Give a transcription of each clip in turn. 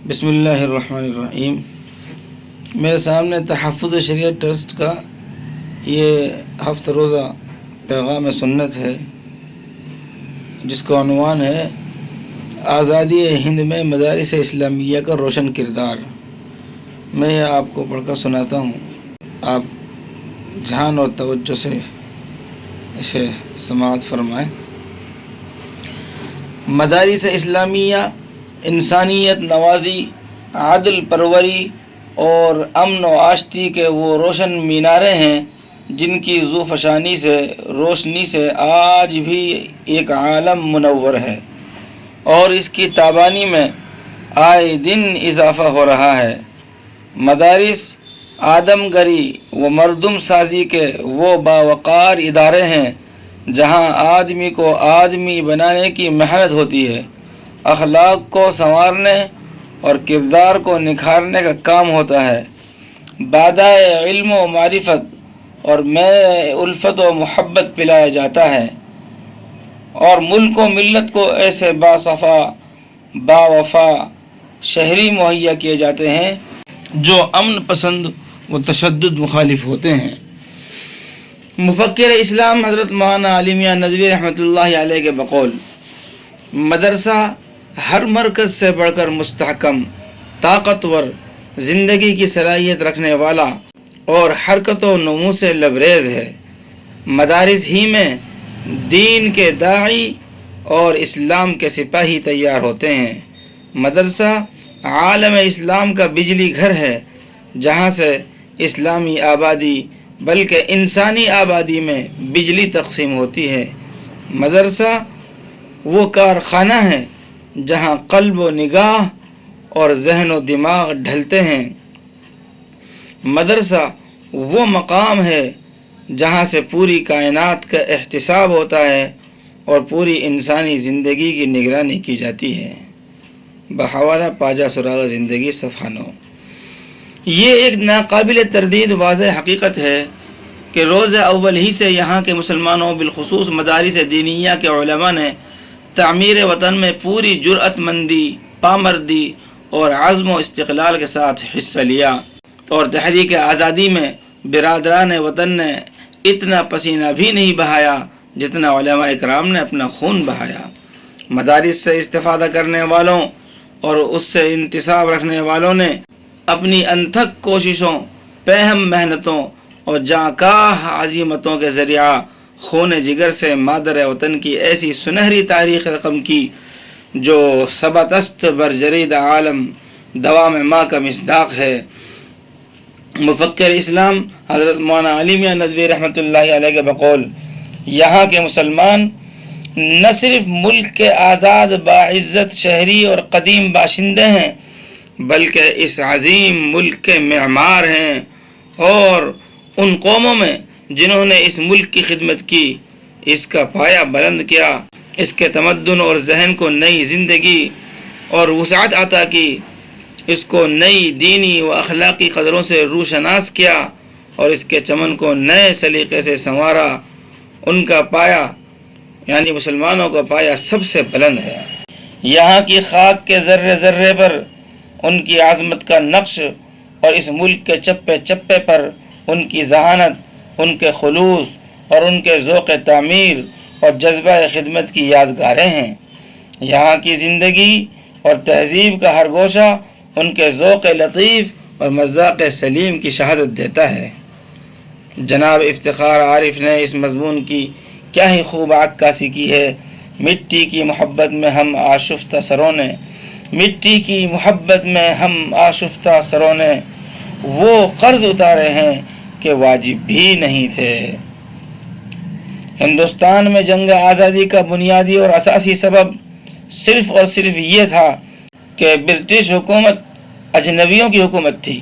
بسم اللہ الرحمن الرحیم۔ میرے سامنے تحفظ شریعت ٹرسٹ کا یہ ہفتہ روزہ پیغام سنت ہے، جس کا عنوان ہے آزادی ہند میں مدارس اسلامیہ کا روشن کردار۔ میں یہ آپ کو پڑھ کر سناتا ہوں، آپ دھیان اور توجہ سے اسے سماعت فرمائیں۔ مدارس اسلامیہ انسانیت نوازی، عدل پروری اور امن و آشتی کے وہ روشن مینارے ہیں جن کی ذوفشانی سے روشنی سے آج بھی ایک عالم منور ہے اور اس کی تابانی میں آئے دن اضافہ ہو رہا ہے۔ مدارس آدم گری و مردم سازی کے وہ باوقار ادارے ہیں جہاں آدمی کو آدمی بنانے کی محنت ہوتی ہے، اخلاق کو سنوارنے اور کردار کو نکھارنے کا کام ہوتا ہے۔ بادائے علم و معرفت اور میں الفت و محبت پلایا جاتا ہے اور ملک و ملت کو ایسے باصفا باوفا شہری مہیا کیے جاتے ہیں جو امن پسند و تشدد مخالف ہوتے ہیں۔ مفکر اسلام حضرت مولانا علی میاں ندوی رحمۃ اللہ علیہ کے بقول، مدرسہ ہر مرکز سے بڑھ کر مستحکم، طاقتور، زندگی کی صلاحیت رکھنے والا اور حرکت و نمو سے لبریز ہے۔ مدارس ہی میں دین کے داعی اور اسلام کے سپاہی تیار ہوتے ہیں۔ مدرسہ عالم اسلام کا بجلی گھر ہے جہاں سے اسلامی آبادی بلکہ انسانی آبادی میں بجلی تقسیم ہوتی ہے۔ مدرسہ وہ کارخانہ ہے جہاں قلب و نگاہ اور ذہن و دماغ ڈھلتے ہیں۔ مدرسہ وہ مقام ہے جہاں سے پوری کائنات کا احتساب ہوتا ہے اور پوری انسانی زندگی کی نگرانی کی جاتی ہے۔ بحوالہ پاجا سراغ زندگی صفحہ 9۔ یہ ایک ناقابل تردید واضح حقیقت ہے کہ روز اول ہی سے یہاں کے مسلمانوں بالخصوص مدارس دینیہ کے علماء نے تعمیر وطن میں پوری جرأت مندی، پامردی اور عزم و استقلال کے ساتھ حصہ لیا اور تحریک آزادی میں برادران وطن نے اتنا پسینہ بھی نہیں بہایا جتنا علماء اکرام نے اپنا خون بہایا۔ مدارس سے استفادہ کرنے والوں اور اس سے انتساب رکھنے والوں نے اپنی انتھک کوششوں، پہم محنتوں اور جاں عزیمتوں کے ذریعہ خون جگر سے مادر وطن کی ایسی سنہری تاریخ رقم کی جو ثبتست بر جرید عالم دوام ماں کا مصداق ہے۔ مفکر اسلام حضرت مولانا علی میاں ندوی رحمۃ اللہ علیہ کے بقول، یہاں کے مسلمان نہ صرف ملک کے آزاد باعزت شہری اور قدیم باشندے ہیں بلکہ اس عظیم ملک کے معمار ہیں اور ان قوموں میں جنہوں نے اس ملک کی خدمت کی، اس کا پایہ بلند کیا، اس کے تمدن اور ذہن کو نئی زندگی اور وسعت عطا کی، اس کو نئی دینی و اخلاقی قدروں سے روشناس کیا اور اس کے چمن کو نئے سلیقے سے سنوارا۔ ان کا پایہ یعنی مسلمانوں کا پایہ سب سے بلند ہے۔ یہاں کی خاک کے ذرے ذرے پر ان کی عظمت کا نقش اور اس ملک کے چپے چپے پر ان کی ذہانت، ان کے خلوص اور ان کے ذوق تعمیر اور جذبہ خدمت کی یادگاریں ہیں۔ یہاں کی زندگی اور تہذیب کا ہر گوشہ ان کے ذوق لطیف اور مذاق سلیم کی شہادت دیتا ہے۔ جناب افتخار عارف نے اس مضمون کی کیا ہی خوب عکاسی کی ہے۔ مٹی کی محبت میں ہم آشفتہ سروں نے، مٹی کی محبت میں ہم آشفتہ سروں نے وہ قرض اتارے ہیں کہ واجب بھی نہیں تھے۔ ہندوستان میں جنگ آزادی کا بنیادی اور اساسی سبب صرف اور صرف یہ تھا کہ برٹش حکومت اجنبیوں کی حکومت تھی۔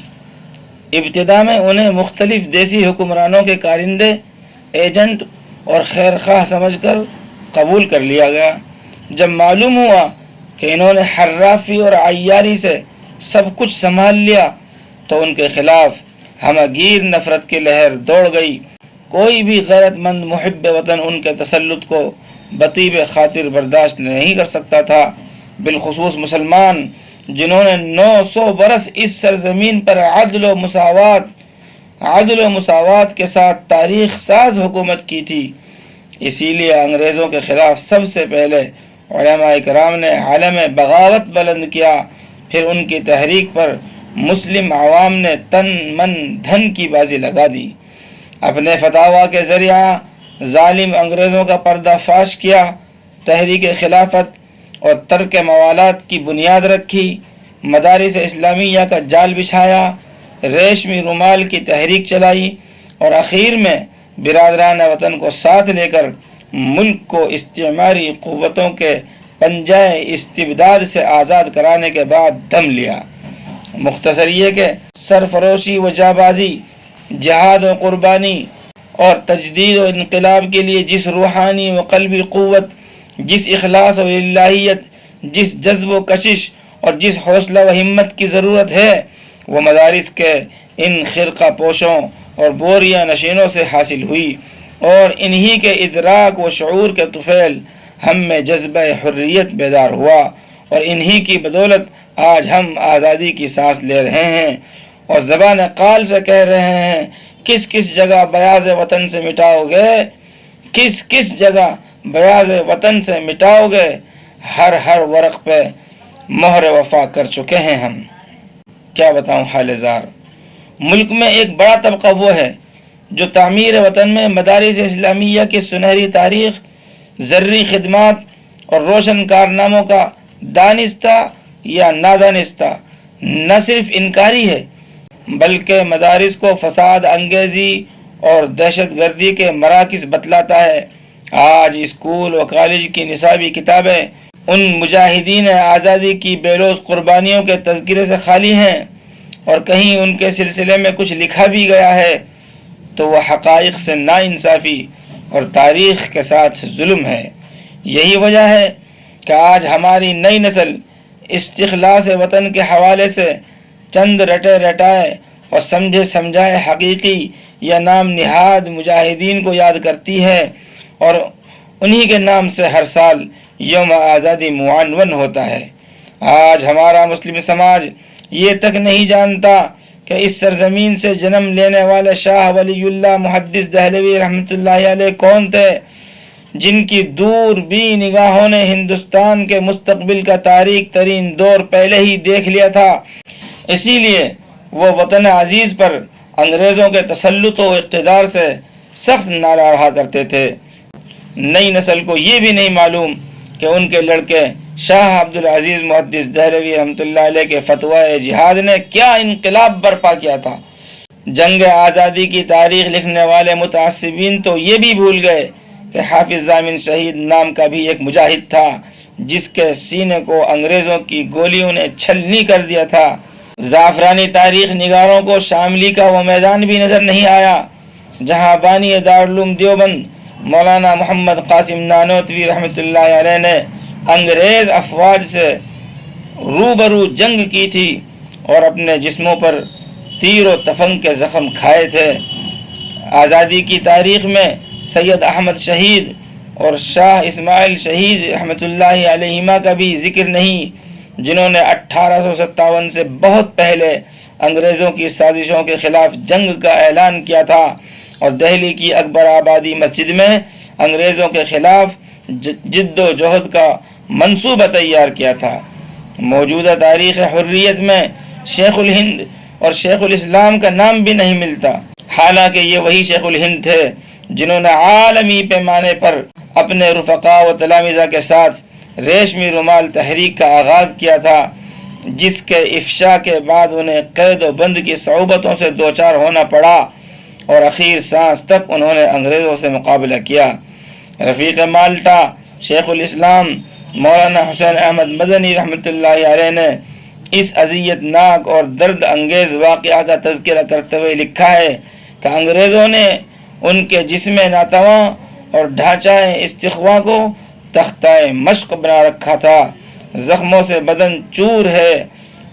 ابتدا میں انہیں مختلف دیسی حکمرانوں کے کارندے، ایجنٹ اور خیر خواہ سمجھ کر قبول کر لیا گیا۔ جب معلوم ہوا کہ انہوں نے حرافی اور عیاری سے سب کچھ سنبھال لیا تو ان کے خلاف ہمہ گیر نفرت کی لہر دوڑ گئی۔ کوئی بھی غیرت مند محب وطن ان کے تسلط کو بطیب خاطر برداشت نہیں کر سکتا تھا۔ بالخصوص مسلمان جنہوں نے 900 برس اس سرزمین پر عدل و مساوات کے ساتھ تاریخ ساز حکومت کی تھی۔ اسی لیے انگریزوں کے خلاف سب سے پہلے علماء کرام نے علم بغاوت بلند کیا، پھر ان کی تحریک پر مسلم عوام نے تن من دھن کی بازی لگا دی، اپنے فتاویٰ کے ذریعہ ظالم انگریزوں کا پردہ فاش کیا، تحریک خلافت اور ترک موالات کی بنیاد رکھی، مدارس اسلامیہ کا جال بچھایا، ریشمی رومال کی تحریک چلائی اور اخیر میں برادران وطن کو ساتھ لے کر ملک کو استعماری قوتوں کے پنجۂ استبداد سے آزاد کرانے کے بعد دم لیا۔ مختصر یہ کہ سرفروشی و جابازی، جہاد و قربانی اور تجدید و انقلاب کے لیے جس روحانی و قلبی قوت، جس اخلاص و الہیت، جس جذب و کشش اور جس حوصلہ و ہمت کی ضرورت ہے، وہ مدارس کے ان خرقہ پوشوں اور بوریہ نشینوں سے حاصل ہوئی، اور انہی کے ادراک و شعور کے طفیل ہم میں جذبہ حریت بیدار ہوا، اور انہی کی بدولت آج ہم آزادی کی سانس لے رہے ہیں اور زبان قال سے کہہ رہے ہیں، کس کس جگہ بیاض وطن سے مٹاؤ گے، کس کس جگہ بیاض وطن سے مٹاؤ گے، ہر ورق پہ مہر وفا کر چکے ہیں ہم۔ کیا بتاؤں حال زار، ملک میں ایک بڑا طبقہ وہ ہے جو تعمیر وطن میں مدارس اسلامیہ کی سنہری تاریخ، زرعی خدمات اور روشن کارناموں کا دانستہ یا نادانستہ نہ صرف انکاری ہے، بلکہ مدارس کو فساد انگیزی اور دہشت گردی کے مراکز بتلاتا ہے۔ آج اسکول و کالج کی نصابی کتابیں ان مجاہدین آزادی کی بے لوث قربانیوں کے تذکرے سے خالی ہیں، اور کہیں ان کے سلسلے میں کچھ لکھا بھی گیا ہے تو وہ حقائق سے ناانصافی اور تاریخ کے ساتھ ظلم ہے۔ یہی وجہ ہے کہ آج ہماری نئی نسل استخلاص وطن کے حوالے سے چند رٹے رٹائے اور سمجھے سمجھائے حقیقی یا نام نہاد مجاہدین کو یاد کرتی ہے، اور انہی کے نام سے ہر سال یوم آزادی معنون ہوتا ہے۔ آج ہمارا مسلم سماج یہ تک نہیں جانتا کہ اس سرزمین سے جنم لینے والے شاہ ولی اللہ محدث دہلوی رحمۃ اللہ علیہ کون تھے، جن کی دور بھی نگاہوں نے ہندوستان کے مستقبل کا تاریک ترین دور پہلے ہی دیکھ لیا تھا۔ اسی لیے وہ وطن عزیز پر انگریزوں کے تسلط و اقتدار سے سخت نعرہ رہا کرتے تھے۔ نئی نسل کو یہ بھی نہیں معلوم کہ ان کے لڑکے شاہ عبدالعزیز محدث دہلوی رحمۃ اللہ علیہ کے فتویٰ جہاد نے کیا انقلاب برپا کیا تھا۔ جنگ آزادی کی تاریخ لکھنے والے متعصبین تو یہ بھی بھول گئے کہ حافظ ضامن شہید نام کا بھی ایک مجاہد تھا، جس کے سینے کو انگریزوں کی گولیوں نے چھلنی کر دیا تھا۔ زعفرانی تاریخ نگاروں کو شاملی کا وہ میدان بھی نظر نہیں آیا جہاں بانی دارالعلوم دیوبند مولانا محمد قاسم نانوتوی رحمۃ اللہ علیہ نے انگریز افواج سے روبرو جنگ کی تھی اور اپنے جسموں پر تیر و تفنگ کے زخم کھائے تھے۔ آزادی کی تاریخ میں سید احمد شہید اور شاہ اسماعیل شہید رحمۃ اللہ علیہما کا بھی ذکر نہیں، جنہوں نے 1857 سے بہت پہلے انگریزوں کی سازشوں کے خلاف جنگ کا اعلان کیا تھا اور دہلی کی اکبر آبادی مسجد میں انگریزوں کے خلاف جد و جہد کا منصوبہ تیار کیا تھا۔ موجودہ تاریخ حریت میں شیخ الہند اور شیخ الاسلام کا نام بھی نہیں ملتا، حالانکہ یہ وہی شیخ الہند تھے جنہوں نے عالمی پیمانے پر اپنے رفقاء و تلامذہ کے ساتھ ریشمی رومال تحریک کا آغاز کیا تھا، جس کے افشا کے بعد انہیں قید و بند کی صعوبتوں سے دوچار ہونا پڑا اور اخیر سانس تک انہوں نے انگریزوں سے مقابلہ کیا۔ رفیق مالٹا شیخ الاسلام مولانا حسین احمد مدنی رحمۃ اللہ علیہ نے اس اذیت ناک اور درد انگیز واقعہ کا تذکرہ کرتے ہوئے لکھا ہے کہ انگریزوں نے ان کے جسم ناتواں اور ڈھانچہ استخوا کو تختہ مشق بنا رکھا تھا، زخموں سے بدن چور ہے،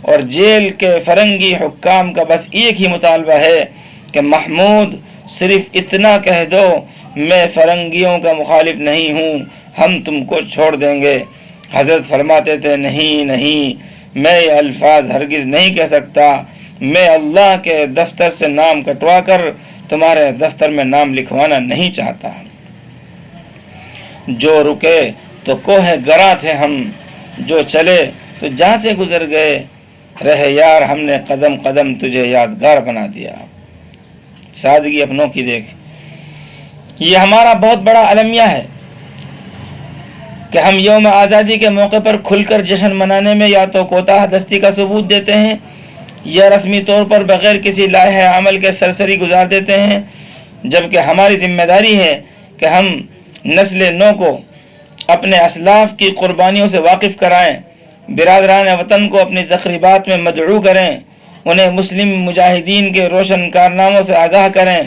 اور جیل کے فرنگی حکام کا بس ایک ہی مطالبہ ہے کہ محمود صرف اتنا کہہ دو میں فرنگیوں کا مخالف نہیں ہوں، ہم تم کو چھوڑ دیں گے۔ حضرت فرماتے تھے نہیں نہیں، میں یہ الفاظ ہرگز نہیں کہہ سکتا۔ میں اللہ کے دفتر سے نام کٹوا کر تمہارے دفتر میں نام لکھوانا نہیں چاہتا۔ جو رکے تو کوہ گراں تھے ہم، جو چلے تو جہاں سے گزر گئے، رہے یار ہم نے قدم قدم تجھے یادگار بنا دیا۔ سادگی اپنوں کی دیکھ۔ یہ ہمارا بہت بڑا المیہ ہے کہ ہم یوم آزادی کے موقع پر کھل کر جشن منانے میں یا تو کوتاہ دستی کا ثبوت دیتے ہیں یا رسمی طور پر بغیر کسی لائحہ عمل کے سرسری گزار دیتے ہیں، جبکہ ہماری ذمہ داری ہے کہ ہم نسل نو کو اپنے اسلاف کی قربانیوں سے واقف کرائیں، برادران وطن کو اپنی تقریبات میں مدعو کریں، انہیں مسلم مجاہدین کے روشن کارناموں سے آگاہ کریں،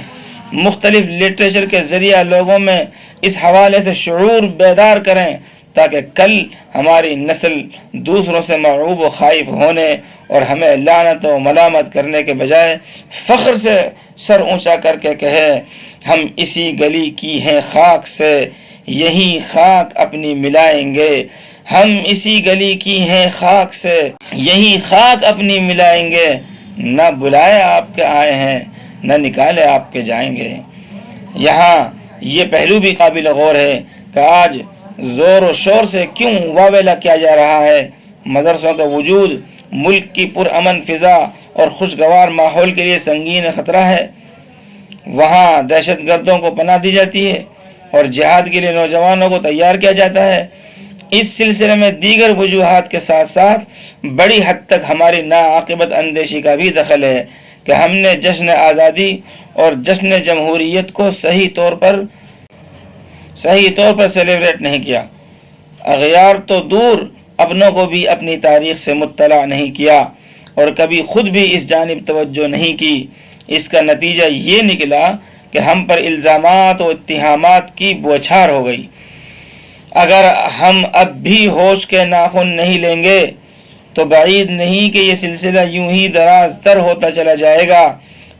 مختلف لٹریچر کے ذریعہ لوگوں میں اس حوالے سے شعور بیدار کریں تاکہ کل ہماری نسل دوسروں سے مرعوب و خائف ہونے اور ہمیں لعنت و ملامت کرنے کے بجائے فخر سے سر اونچا کر کے کہے، ہم اسی گلی کی ہیں خاک سے، یہی خاک اپنی ملائیں گے، ہم اسی گلی کی ہیں خاک سے، یہی خاک اپنی ملائیں گے، نہ بلائے آپ کے آئے ہیں، نہ نکالے آپ کے جائیں گے۔ یہاں یہ پہلو بھی قابل غور ہے کہ آج زور و شور سے کیوں واویلا کیا جا رہا ہے۔ مدرسوں کا وجود ملک کی پرامن فضا اور خوشگوار ماحول کے لیے سنگین خطرہ ہے۔ وہاں دہشت گردوں کو پناہ دی جاتی ہے اور جہاد کے لیے نوجوانوں کو تیار کیا جاتا ہے۔ اس سلسلے میں دیگر وجوہات کے ساتھ ساتھ بڑی حد تک ہماری ناعاقبت اندیشی کا بھی دخل ہے کہ ہم نے جشن آزادی اور جشن جمہوریت کو صحیح طور پر سیلیبریٹ نہیں کیا۔ اغیار تو دور، اپنوں کو بھی اپنی تاریخ سے مطلع نہیں کیا اور کبھی خود بھی اس جانب توجہ نہیں کی۔ اس کا نتیجہ یہ نکلا کہ ہم پر الزامات و اتہامات کی بوچھار ہو گئی۔ اگر ہم اب بھی ہوش کے ناخن نہیں لیں گے تو بعید نہیں کہ یہ سلسلہ یوں ہی دراز تر ہوتا چلا جائے گا۔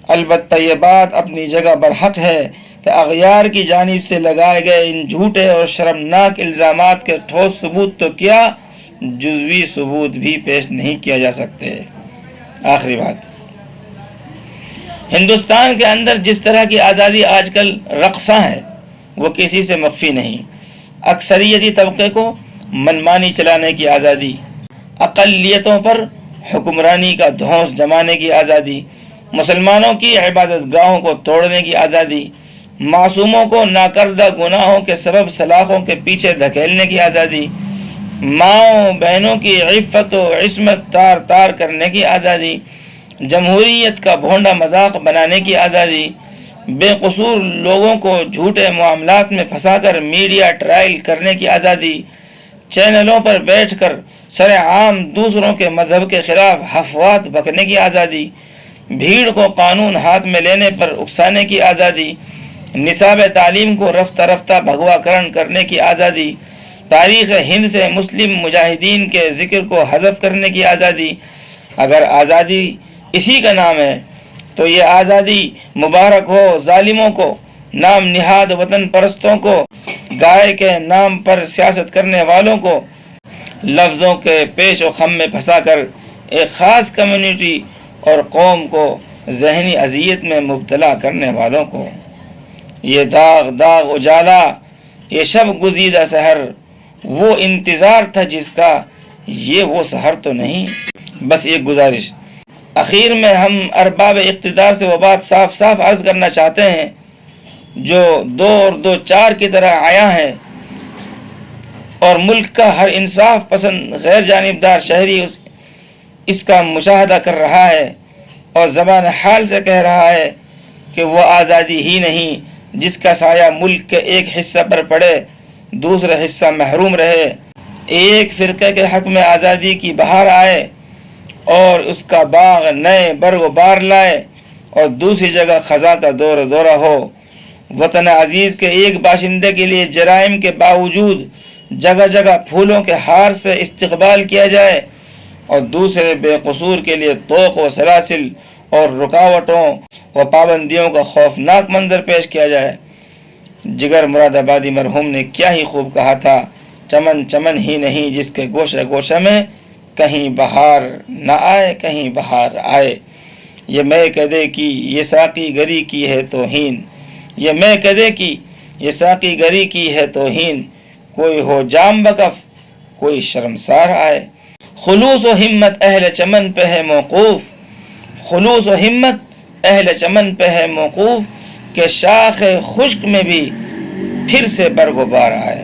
البتہ یہ بات اپنی جگہ برحق ہے کہ اغیار کی جانب سے لگائے گئے ان جھوٹے اور شرمناک الزامات کے ٹھوس ثبوت تو کیا، جزوی ثبوت بھی پیش نہیں کیا جا سکتے۔ آخری بات، ہندوستان کے اندر جس طرح کی آزادی آج کل رقصاں ہے وہ کسی سے مخفی نہیں۔ اکثریتی طبقے کو منمانی چلانے کی آزادی، اقلیتوں پر حکمرانی کا دھونس جمانے کی آزادی، مسلمانوں کی عبادت گاہوں کو توڑنے کی آزادی، معصوموں کو ناکردہ گناہوں کے سبب سلاخوں کے پیچھے دھکیلنے کی آزادی، ماؤں بہنوں کی عفت و عصمت تار تار کرنے کی آزادی، جمہوریت کا بھونڈا مذاق بنانے کی آزادی، بے قصور لوگوں کو جھوٹے معاملات میں پھنسا کر میڈیا ٹرائل کرنے کی آزادی، چینلوں پر بیٹھ کر سر عام دوسروں کے مذہب کے خلاف ہفوات بکنے کی آزادی، بھیڑ کو قانون ہاتھ میں لینے پر اکسانے کی آزادی، نصاب تعلیم کو رفتہ رفتہ بھگوا کرن کرنے کی آزادی، تاریخ ہند سے مسلم مجاہدین کے ذکر کو حذف کرنے کی آزادی۔ اگر آزادی اسی کا نام ہے تو یہ آزادی مبارک ہو ظالموں کو، نام نہاد وطن پرستوں کو، گائے کے نام پر سیاست کرنے والوں کو، لفظوں کے پیش و خم میں پھنسا کر ایک خاص کمیونٹی اور قوم کو ذہنی اذیت میں مبتلا کرنے والوں کو۔ یہ داغ داغ اجالا، یہ شب گزیدہ سحر، وہ انتظار تھا جس کا، یہ وہ سحر تو نہیں۔ بس ایک گزارش اخیر میں ہم ارباب اقتدار سے وہ بات صاف صاف عرض کرنا چاہتے ہیں جو دو اور دو چار کی طرح عیاں ہے اور ملک کا ہر انصاف پسند غیر جانبدار شہری اس کا مشاہدہ کر رہا ہے اور زبان حال سے کہہ رہا ہے کہ وہ آزادی ہی نہیں جس کا سایہ ملک کے ایک حصہ پر پڑے دوسرا حصہ محروم رہے، ایک فرقے کے حق میں آزادی کی بہار آئے اور اس کا باغ نئے برگ و بار لائے اور دوسری جگہ خزاں کا دور دورہ ہو۔ وطن عزیز کے ایک باشندے کے لیے جرائم کے باوجود جگہ جگہ پھولوں کے ہار سے استقبال کیا جائے اور دوسرے بے قصور کے لیے طوق و سلاسل اور رکاوٹوں و پابندیوں کا خوفناک منظر پیش کیا جائے۔ جگر مراد آبادی مرحوم نے کیا ہی خوب کہا تھا، چمن چمن ہی نہیں جس کے گوشے گوشے میں کہیں بہار نہ آئے کہیں بہار آئے، یہ میں کدے کی یہ ساقی گری کی ہے توہین، یہ میں کدے کی یہ ساقی گری کی ہے توہین، کوئی ہو جام بکف کوئی شرمسار آئے۔ خلوص و ہمت اہل چمن پہ ہے موقوف، خلوص و ہمت اہل چمن پہ ہے موقوف، کہ شاخ خشک میں بھی پھر سے برگ و بار آئے۔